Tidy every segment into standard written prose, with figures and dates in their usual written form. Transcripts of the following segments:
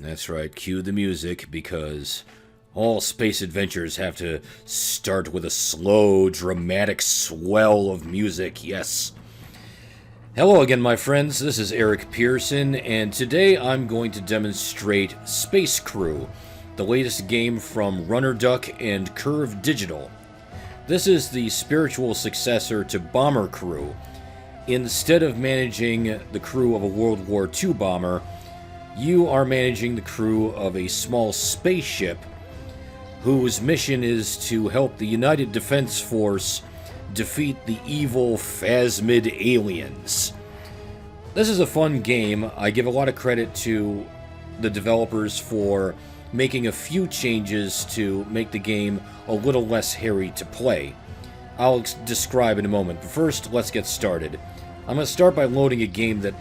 That's right, cue the music, because all space adventures have to start with a slow, dramatic swell of music, yes. Hello again, my friends, this is Eric Pearson, and today I'm going to demonstrate Space Crew, the latest game from Runner Duck and Curve Digital. This is the spiritual successor to Bomber Crew. Instead of managing the crew of a World War II bomber, you are managing the crew of a small spaceship whose mission is to help the United Defense Force defeat the evil phasmid aliens. This is a fun game. I give a lot of credit to the developers for making a few changes to make the game a little less hairy to play. I'll describe in a moment, but first let's get started. I'm going to start by loading a game that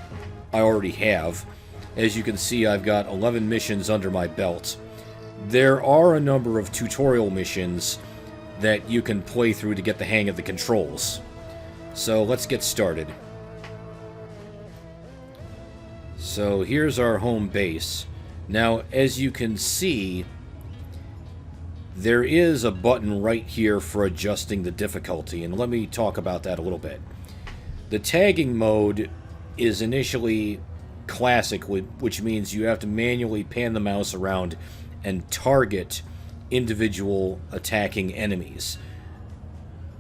I already have. As you can see, I've got 11 missions under my belt. There are a number of tutorial missions that you can play through to get the hang of the controls. So let's get started. So here's our home base. Now, as you can see, there is a button right here for adjusting the difficulty, and let me talk about that a little bit. The tagging mode is initially classic, which means you have to manually pan the mouse around and target individual attacking enemies.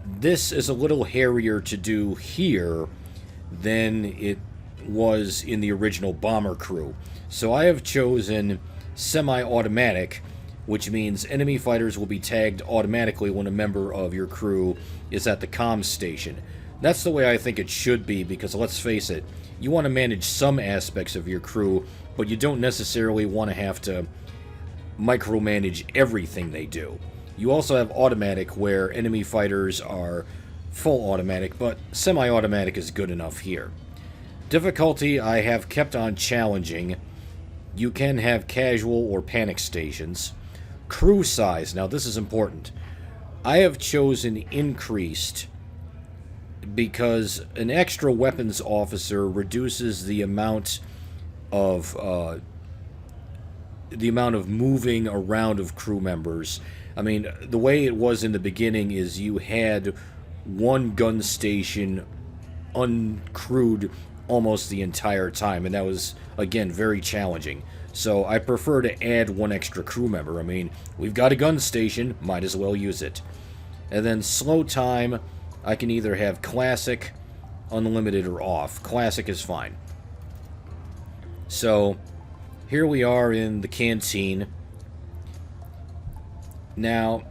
This is a little hairier to do here than it was in the original Bomber Crew. So I have chosen semi-automatic, which means enemy fighters will be tagged automatically when a member of your crew is at the comms station. That's the way I think it should be, because let's face it, you want to manage some aspects of your crew, but you don't necessarily want to have to micromanage everything they do. You also have automatic, where enemy fighters are full automatic, but semi-automatic is good enough here. Difficulty I have kept on challenging. You can have casual or panic stations. Crew size, now this is important. I have chosen increased because an extra weapons officer reduces the amount of moving around of crew members. I mean, the way it was in the beginning is you had one gun station uncrewed almost the entire time, and that was, again, very challenging. So I prefer to add one extra crew member. I mean, we've got a gun station, might as well use it. And then slow time, I can either have classic, unlimited, or off. Classic is fine. So here we are in the canteen. Now,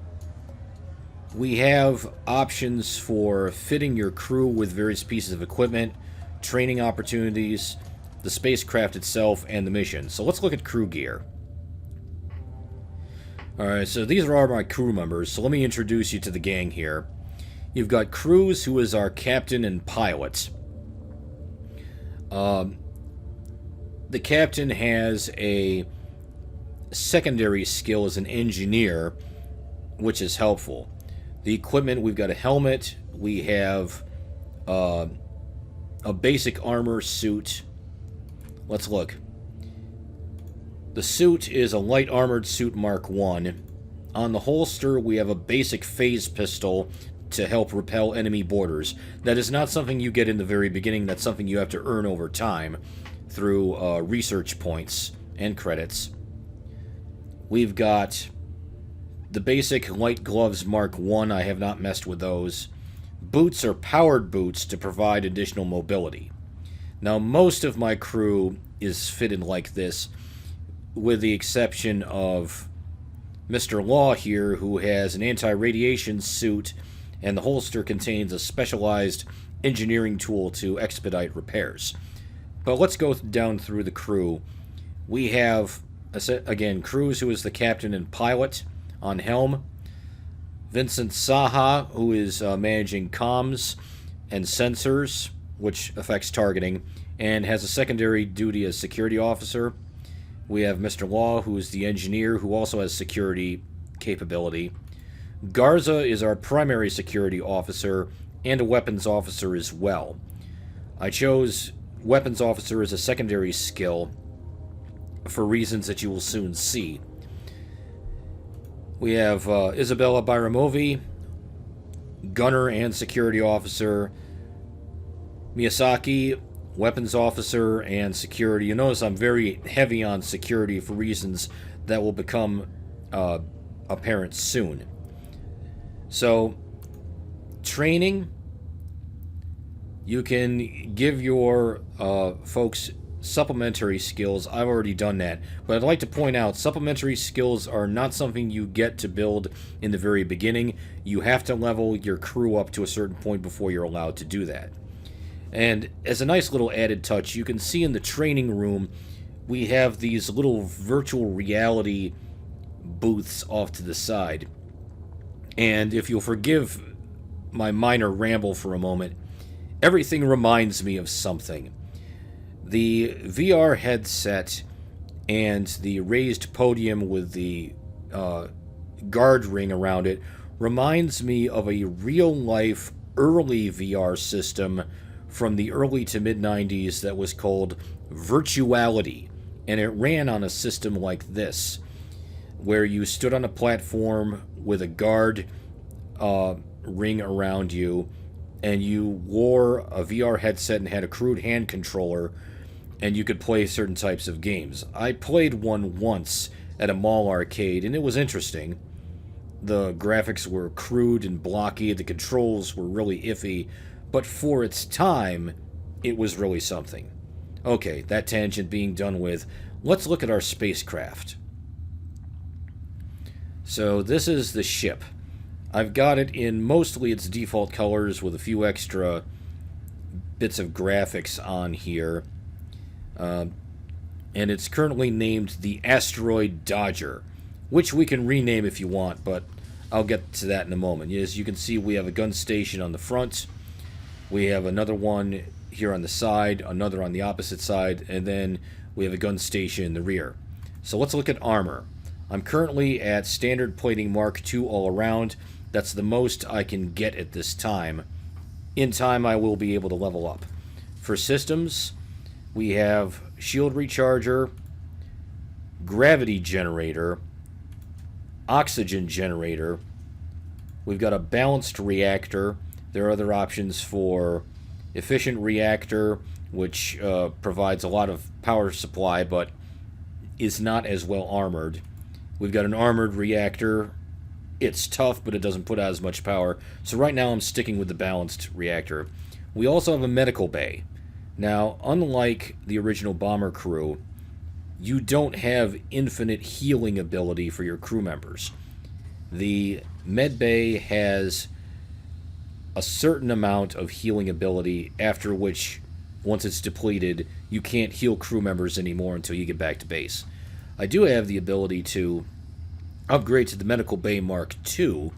we have options for fitting your crew with various pieces of equipment, training opportunities, the spacecraft itself, and the mission. So let's look at crew gear. Alright, so these are all my crew members, so let me introduce you to the gang here. You've got Cruz, who is our captain and pilot. The captain has a secondary skill as an engineer, which is helpful. The equipment, we've got a helmet, we have a basic armor suit. Let's look. The suit is a light armored suit Mark 1. On the holster, we have a basic phase pistol to help repel enemy boarders. That is not something you get in the very beginning. That's something you have to earn over time through research points and credits. We've got the basic light gloves Mark 1. I have not messed with those. Boots are powered boots to provide additional mobility. Now, most of my crew is fitted like this, with the exception of Mr. Law here, who has an anti-radiation suit, and the holster contains a specialized engineering tool to expedite repairs. But let's go down through the crew. We have, again, Cruz, who is the captain and pilot on helm. Vincent Saha, who is managing comms and sensors, which affects targeting, and has a secondary duty as security officer. We have Mr. Law, who is the engineer, who also has security capability. Garza is our primary security officer and a weapons officer as well. I chose weapons officer as a secondary skill, for reasons that you will soon see. We have Isabella Byramovi, gunner and security officer. Miyazaki, weapons officer and security. You notice I'm very heavy on security for reasons that will become apparent soon. So, training, you can give your folks supplementary skills. I've already done that, but I'd like to point out supplementary skills are not something you get to build in the very beginning. You have to level your crew up to a certain point before you're allowed to do that. And as a nice little added touch, you can see in the training room we have these little virtual reality booths off to the side. And if you'll forgive my minor ramble for a moment, everything reminds me of something. The VR headset and the raised podium with the guard ring around it reminds me of a real-life early VR system from the early to mid-90s that was called Virtuality, and it ran on a system like this, where you stood on a platform with a guard ring around you, and you wore a VR headset and had a crude hand controller, and you could play certain types of games. I played one once at a mall arcade, and it was interesting. The graphics were crude and blocky, the controls were really iffy, but for its time, it was really something. Okay, that tangent being done with, let's look at our spacecraft. So this is the ship. I've got it in mostly its default colors with a few extra bits of graphics on here. And it's currently named the Asteroid Dodger, which we can rename if you want, but I'll get to that in a moment. As you can see, we have a gun station on the front. We have another one here on the side, another on the opposite side, and then we have a gun station in the rear. So let's look at armor. I'm currently at standard plating Mark II all around. That's the most I can get at this time. In time, I will be able to level up. For systems, we have shield recharger, gravity generator, oxygen generator. We've got a balanced reactor. There are other options for efficient reactor, which provides a lot of power supply, but is not as well armored. We've got an armored reactor. It's tough, but it doesn't put out as much power. So right now I'm sticking with the balanced reactor. We also have a medical bay. Now, unlike the original bomber crew, you don't have infinite healing ability for your crew members. The med bay has a certain amount of healing ability, after which, once it's depleted, you can't heal crew members anymore until you get back to base. I do have the ability to upgrade to the Medical Bay Mark II,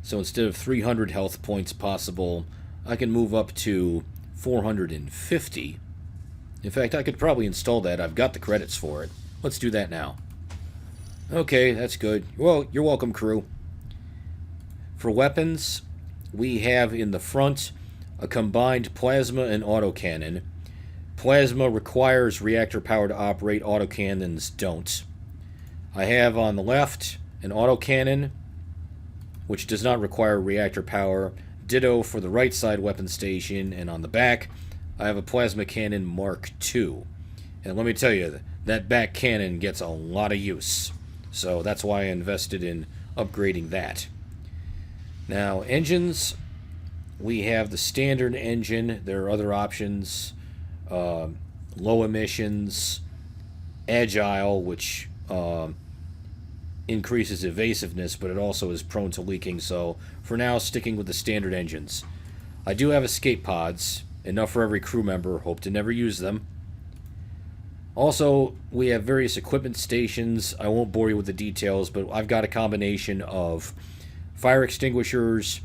so instead of 300 health points possible, I can move up to 450. In fact, I could probably install that. I've got the credits for it. Let's do that now. Okay, that's good. Well, you're welcome, crew. For weapons, we have in the front a combined plasma and autocannon. Plasma requires reactor power to operate, autocannons don't. I have on the left an autocannon, which does not require reactor power. Ditto for the right side weapon station, and on the back, I have a plasma cannon Mark II. And let me tell you, that back cannon gets a lot of use. So that's why I invested in upgrading that. Now, engines, we have the standard engine. There are other options. Low emissions, agile, which increases evasiveness, but it also is prone to leaking. So for now, sticking with the standard engines. I do have escape pods, enough for every crew member. Hope to never use them. Also, we have various equipment stations. I won't bore you with the details, but I've got a combination of fire extinguishers,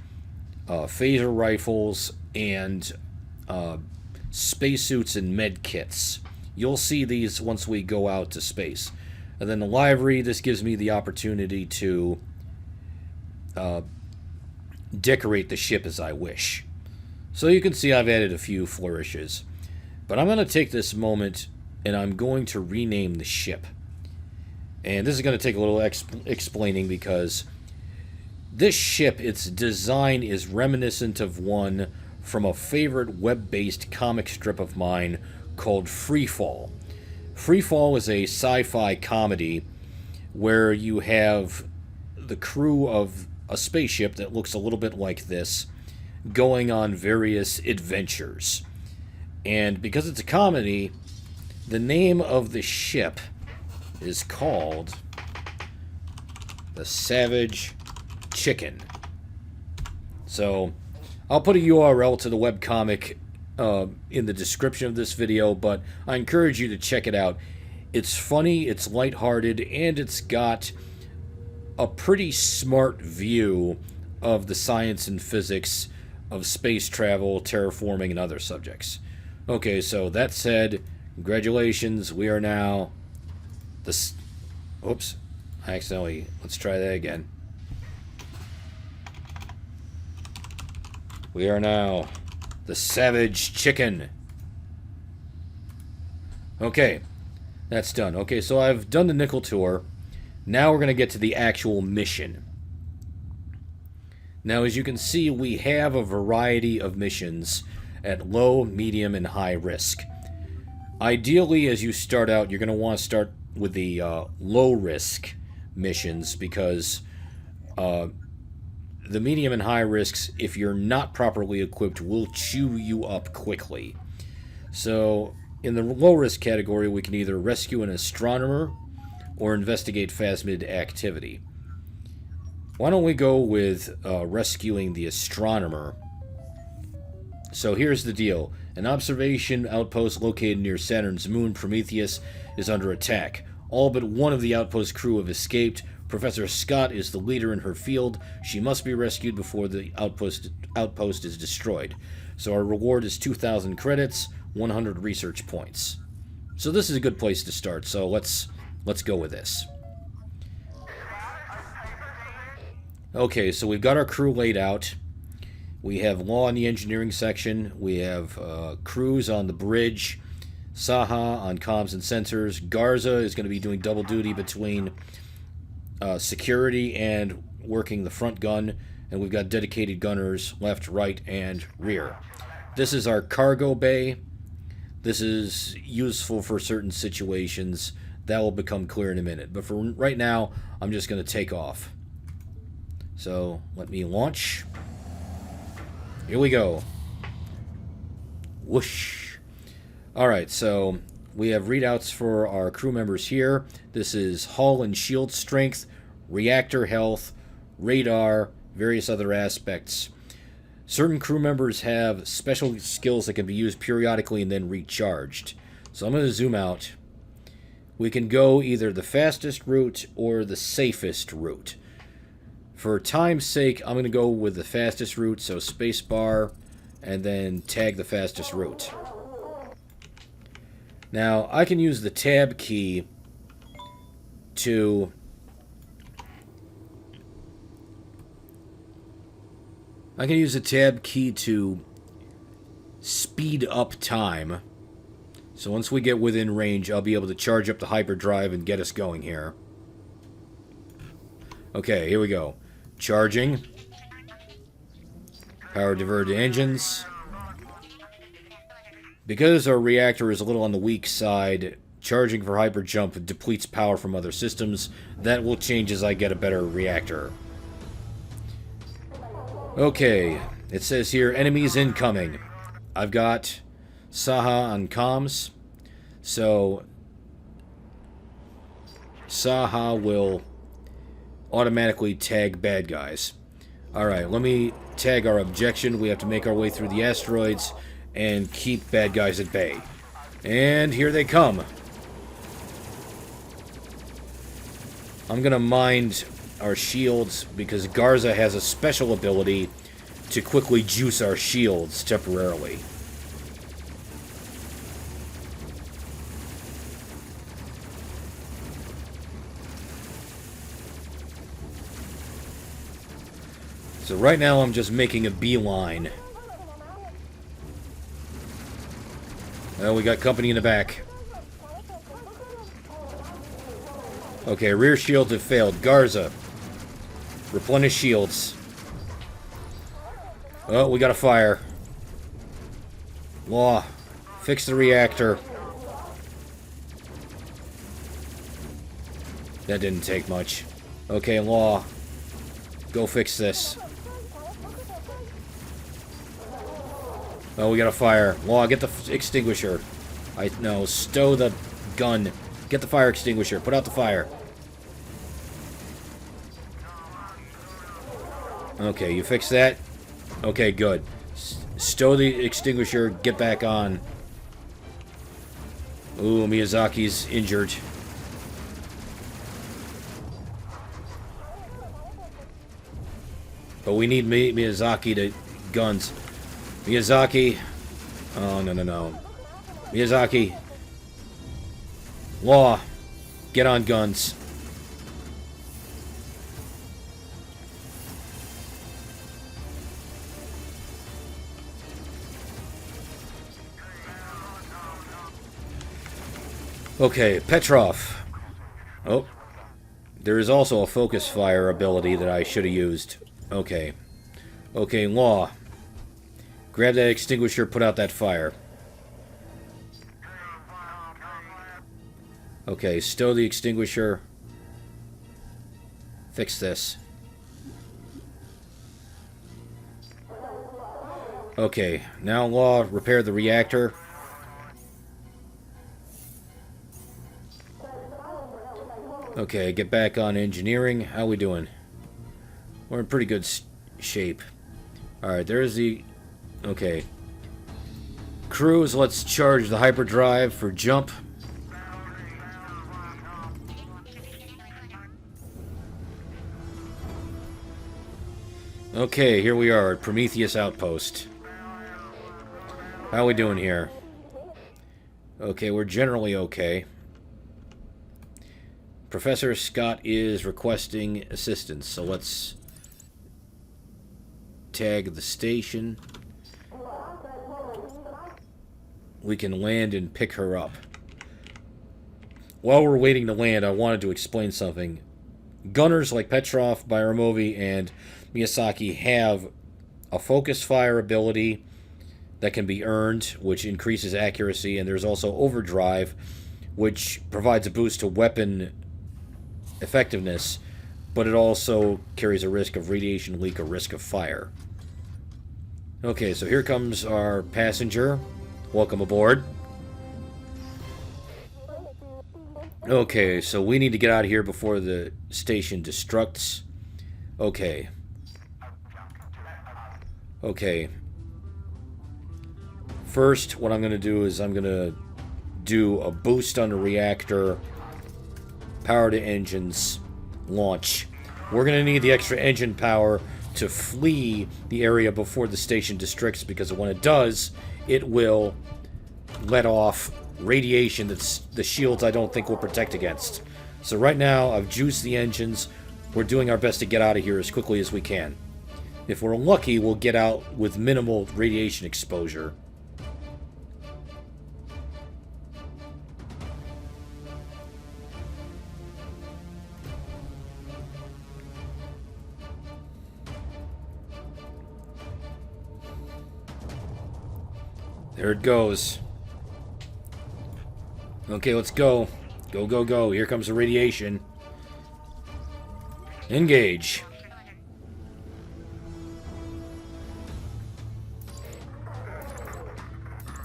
phaser rifles, and spacesuits and med kits. You'll see these once we go out to space. And then the livery, this gives me the opportunity to decorate the ship as I wish. So you can see I've added a few flourishes. But I'm going to take this moment and I'm going to rename the ship. And this is going to take a little explaining because this ship, its design is reminiscent of one from a favorite web-based comic strip of mine called Freefall. Freefall is a sci-fi comedy where you have the crew of a spaceship that looks a little bit like this going on various adventures. And because it's a comedy, the name of the ship is called the Savage Chicken. So I'll put a URL to the webcomic in the description of this video, but I encourage you to check it out. It's funny, it's lighthearted, and it's got a pretty smart view of the science and physics of space travel, terraforming, and other subjects. Okay, so that said, congratulations, we are now oops, I accidentally, let's try that again. We are now the Savage Chicken. Okay, that's done. Okay, so I've done the nickel tour. Now we're going to get to the actual mission. Now, as you can see, we have a variety of missions at low, medium, and high risk. Ideally, as you start out, you're going to want to start with the low-risk missions because the medium and high risks, if you're not properly equipped, will chew you up quickly. So, in the low-risk category, we can either rescue an astronomer or investigate phasmid activity. Why don't we go with rescuing the astronomer? So here's the deal. An observation outpost located near Saturn's moon, Prometheus, is under attack. All but one of the outpost crew have escaped. Professor Scott is the leader in her field. She must be rescued before the outpost is destroyed. So our reward is 2,000 credits, 100 research points. So this is a good place to start. So let's go with this. Okay, so we've got our crew laid out. We have Law in the engineering section. We have Cruz on the bridge. Saha on comms and sensors. Garza is going to be doing double duty between security and working the front gun. And we've got dedicated gunners left, right, and rear. This is our cargo bay. This is useful for certain situations. That will become clear in a minute. But for right now, I'm just going to take off. So let me launch. Here we go. Whoosh. Alright, so we have readouts for our crew members here. This is hull and shield strength, reactor health, radar, various other aspects. Certain crew members have special skills that can be used periodically and then recharged. So I'm going to zoom out. We can go either the fastest route or the safest route. For time's sake, I'm going to go with the fastest route, so spacebar, and then tag the fastest route. Now, I can use the tab key to... speed up time. So once we get within range, I'll be able to charge up the hyperdrive and get us going here. Okay, here we go. Charging. Power diverted engines. Because our reactor is a little on the weak side, charging for hyper jump depletes power from other systems. That will change as I get a better reactor. Okay, it says here, enemies incoming. I've got Saha on comms, so Saha will automatically tag bad guys. Alright, let me tag our objection. We have to make our way through the asteroids and keep bad guys at bay. And here they come. I'm gonna mind our shields because Garza has a special ability to quickly juice our shields temporarily. So right now I'm just making a beeline. Oh, we got company in the back. Okay, rear shields have failed. Garza, replenish shields. Oh, we got a fire. Law, fix the reactor. That didn't take much. Okay, Law, go fix this. Oh, we got a fire. Law, get the extinguisher. No, stow the gun. Get the fire extinguisher. Put out the fire. Okay, you fix that? Okay, good. Stow the extinguisher. Get back on. Ooh, Miyazaki's injured. But we need Miyazaki to guns. Miyazaki. Oh, no. Miyazaki. Law. Get on guns. Okay, Petrov. Oh. There is also a focus fire ability that I should have used. Okay. Okay, Law. Grab that extinguisher, put out that fire. Okay, stow the extinguisher. Fix this. Okay, now Law, repair the reactor. Okay, get back on engineering. How we doing? We're in pretty good shape. Alright, there's the... Okay. Crews, let's charge the hyperdrive for jump. Okay, here we are at Prometheus Outpost. How we doing here? Okay, we're generally okay. Professor Scott is requesting assistance, so let's tag the station. We can land and pick her up. While we're waiting to land, I wanted to explain something. Gunners like Petrov, Byramovi, and Miyazaki have a focus fire ability that can be earned, which increases accuracy, and there's also overdrive, which provides a boost to weapon effectiveness, but it also carries a risk of radiation leak or risk of fire. Okay, so here comes our passenger. Welcome aboard. Okay, so we need to get out of here before the station destructs. Okay. Okay. First, what I'm going to do is I'm going to do a boost on the reactor, power to engines, launch. We're going to need the extra engine power to flee the area before the station destructs, because when it does, it will let off radiation that's the shields I don't think will protect against. So right now, I've juiced the engines. We're doing our best to get out of here as quickly as we can. If we're lucky, we'll get out with minimal radiation exposure. There it goes. Okay, let's go. Go, go, go. Here comes the radiation. Engage.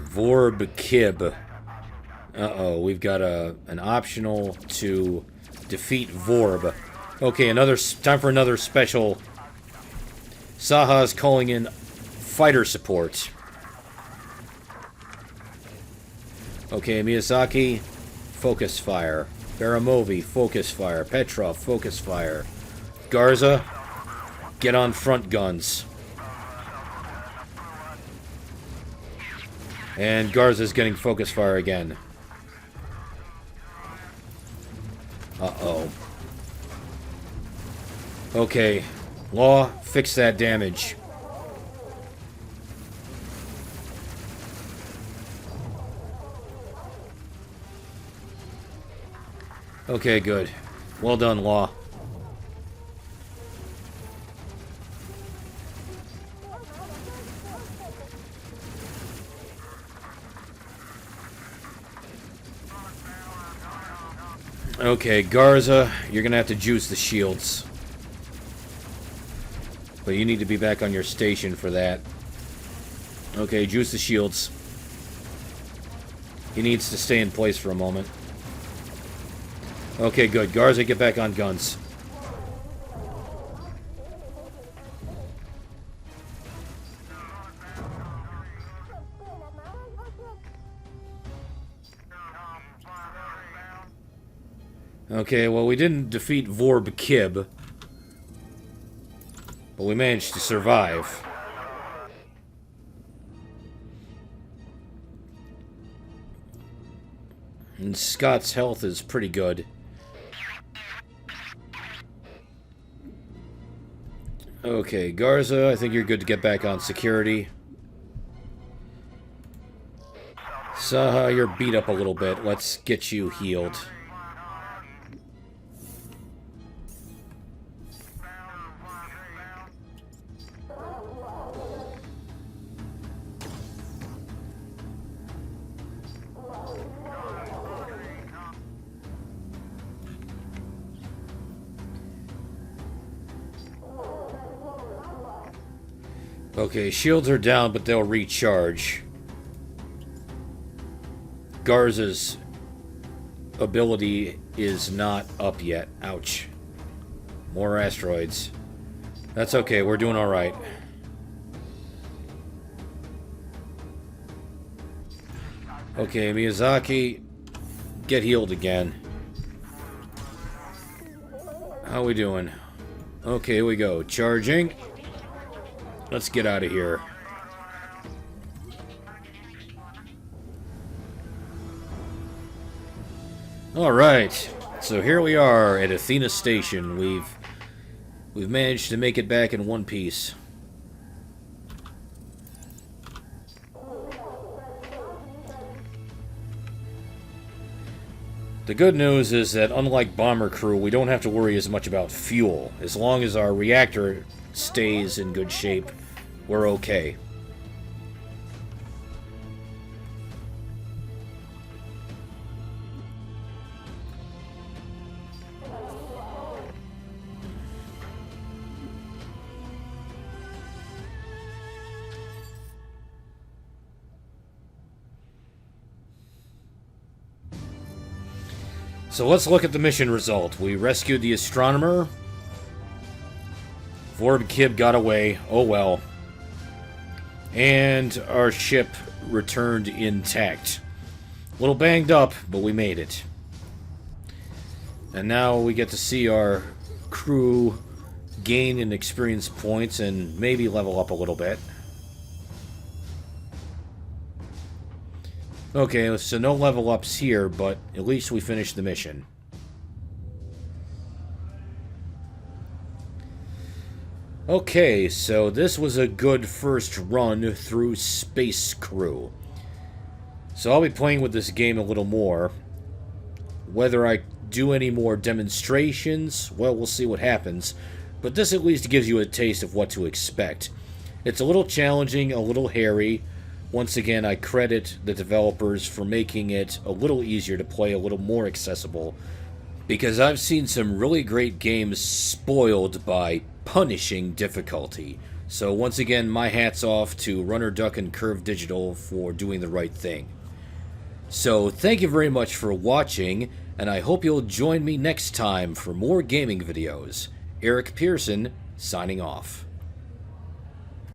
Vorb Kib. Uh-oh, we've got an optional to defeat Vorb. Okay, time for another special. Saha's calling in fighter support. Okay, Miyazaki, focus fire. Byramovi, focus fire. Petrov, focus fire. Garza, get on front guns. And Garza's getting focus fire again. Uh-oh. Okay, Law, fix that damage. Okay, good. Well done, Law. Okay, Garza, you're gonna have to juice the shields. But you need to be back on your station for that. Okay, juice the shields. He needs to stay in place for a moment. Okay, good. Garza, get back on guns. Okay, well, we didn't defeat Vorb Kib, but we managed to survive. And Scott's health is pretty good. Okay, Garza, I think you're good to get back on security. Saha, you're beat up a little bit. Let's get you healed. Okay, shields are down, but they'll recharge. Garza's ability is not up yet. Ouch. More asteroids. That's okay, we're doing alright. Okay, Miyazaki, get healed again. How we doing? Okay, here we go. Charging. Let's get out of here. Alright, so here we are at Athena Station. We've managed to make it back in one piece. The good news is that unlike Bomber Crew, we don't have to worry as much about fuel. As long as our reactor stays in good shape, we're okay. So let's look at the mission result. We rescued the astronomer. Vorb Kib got away. Oh well. And our ship returned intact. A little banged up, but we made it. And now we get to see our crew gain in experience points and maybe level up a little bit. Okay, so no level ups here, but at least we finished the mission. Okay, so this was a good first run through Space Crew. So I'll be playing with this game a little more. Whether I do any more demonstrations, well, we'll see what happens. But this at least gives you a taste of what to expect. It's a little challenging, a little hairy. Once again, I credit the developers for making it a little easier to play, a little more accessible. Because I've seen some really great games spoiled by punishing difficulty. So once again, my hat's off to Runner Duck and Curve Digital for doing the right thing. So thank you very much for watching, and I hope you'll join me next time for more gaming videos. Eric Pearson, signing off.